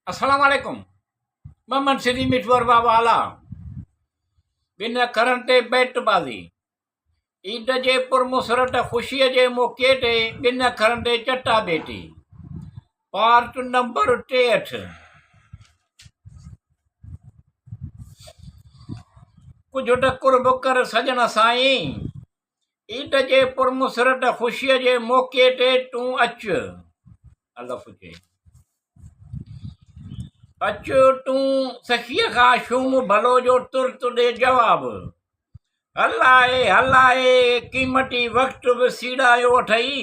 Assalamualaikum. Maman Sidi Mitwar Babala. Bina karante bet bazi. Eid जे पुरमुसरत ख़ुशीअ जे मौक़े ते ॿिन अखरनि ते चटा बेटी पार्ट नंबर 63। कुझु त कुर्ब कर सजण साईं, ईद जे पुरमुसरत ख़ुशीअ जे मौक़े ते तूं अचु। अलफ जे अचु तूं सखीअ खां शूम भलो जो तुर्त ॾे जवाबु। हलाए क़ीमती वक़्तु बि सीड़ायो अथई,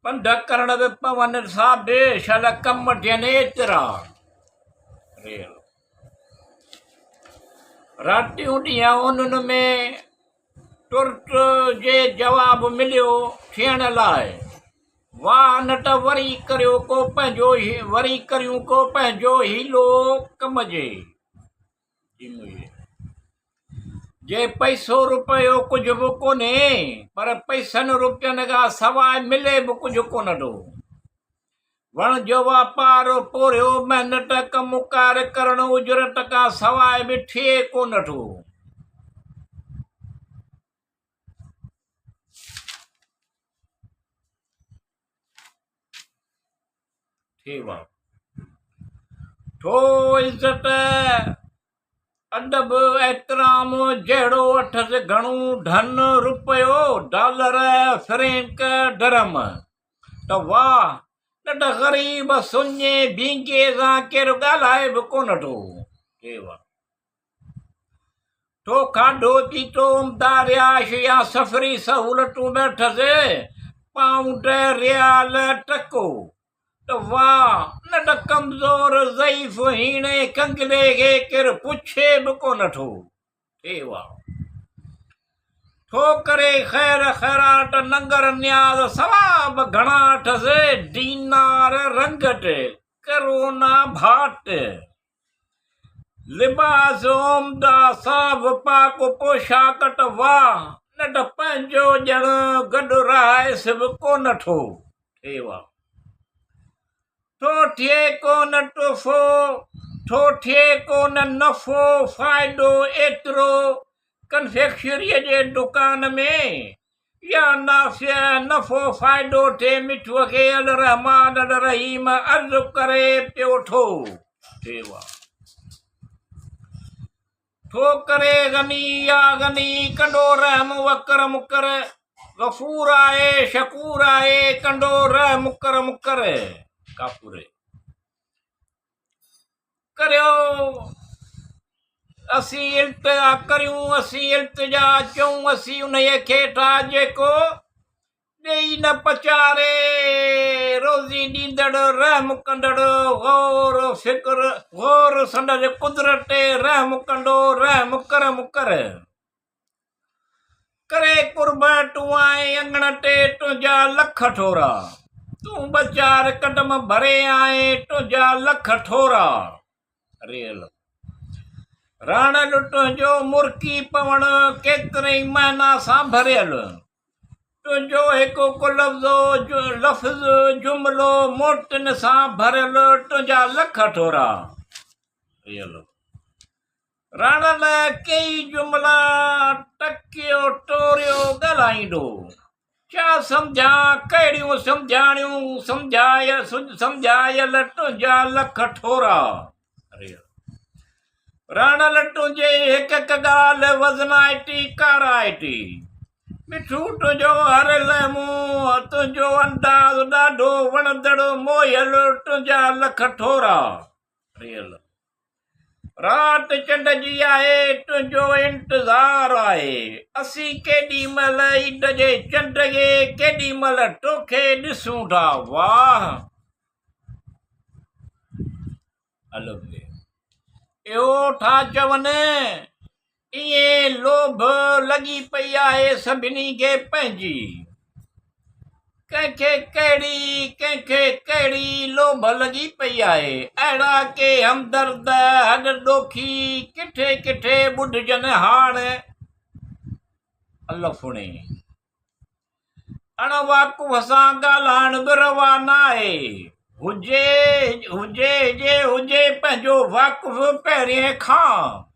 पंध करण बि पवन साबे शल कम थियनि एतिरा। रातियूं ॾींहं उन्हनि में तुर्त जे जवाब मिलियो थियण लाइ। वाह न त वरी करियो को पंहिंजो हीलो कम जे पैसो रुपयो कुझु बि कोन्हे, पर पैसनि रुपयनि खां सवाइ मिले बि कुझु कोन थो। वण जो वापारु पोरियो महिनत कमु कार करणु उजरत खां सवाइ बि थिए कोन थो। थो इज़त अदब एतराम जहिड़ो अथसि घणो धन रुपयो डॉलर फ्रैंक डरम, त वाह न त ग़रीब सुञे बींगे सां केरु ॻाल्हाए बि कोन थो। तो खाधो पीतो दारियाश या सफ़री सहूलतूं में अथसि पाउंड रियाल टको, त वाह न त कमज़ोर ज़ईफ़ हीणे कंगले खे केरु पुछे बि कोन थो। थो करे ख़ैर ख़ैरात नंगर न्याज़ सवाब घणा अथसि दीनार रंगत करोना भाट, लिबास ओमदा साफ़ पाक पोशाक, त वाह न त पंहिंजो ॼण गॾु रहाइस बि कोन थो। थो थिए कोन तोहफ़ो, थो थिए कोन नफ़ो फ़ाइदो एतिरो कन्फेक्शनरीअ जे दुकान में, या नफ़ो फ़ाइदो थिए मिठूअ खे अल रहमान अल रहीम अर्ज़ु करे पियो थो। थो करे गनी या गनी कंडो रहम वकरम कर, गफ़ूर आहे शकूर आहे कंडो रहम करम कर। कापुरे करियो असीं इल्तिजा करियूं, असीं इल्तिजा चऊं, असीं उन खे ठा जेको ॾेई न पचारे रोज़ी ॾींदड़ रहम कंदड़ गौर फिक्र गौर संदसि कुदरत रहम कंदो रहम करम कर। करे कुर्ब तूं आए अंगण ते तुंहिंजा लख ठोरा, तूं बचार कदम भरे आए तुंहिंजा लख ठोरा। राण तुंहिंजो मुर्की पवण केतिरे महीना सां भरियल, तुंहिंजो हिकु लफ़्ज़ जुमिलो मोतिन सां भरियल तुंहिंजा लख ठोरा। राण लाइ कई जुमिला टकियो टोरियो ॻाल्हाईंदो, छा सम्झा कहिड़ियूं सम्झायल तुंहिंजा लख ठोरा। राणल तुंहिंजे हिकु हिकु ॻाल्हि वज़नाइटी काराइटी, मिठू तुंहिंजो हर लम्हो तुंहिंजो अंदाज़ ॾाढो वणंदड़ मोयल तुंहिंजा लख ठोरा। राति चंड जी आहे तुंहिंजो इंतज़ार आहे, असीं केॾी महिल ईद जे चंड खे केॾी महिल तोखे ॾिसूं था। वाह इहो ठा चवनि, ईअं लोभ लॻी पई आहे सभिनी खे पंहिंजी, कंहिंखे कहिड़ी लोभ लॻी पई आहे। अहिड़ा के हमदर्द हॾ ॾोखी किथे किथे ॿुधजनि हाणे। अलफुणे अण वाक़ुफ़ सां ॻाल्हाइण बि रवा न आहे, हुजे जे हुजे पंहिंजो वाक़ुफ़ु पहिरें खां।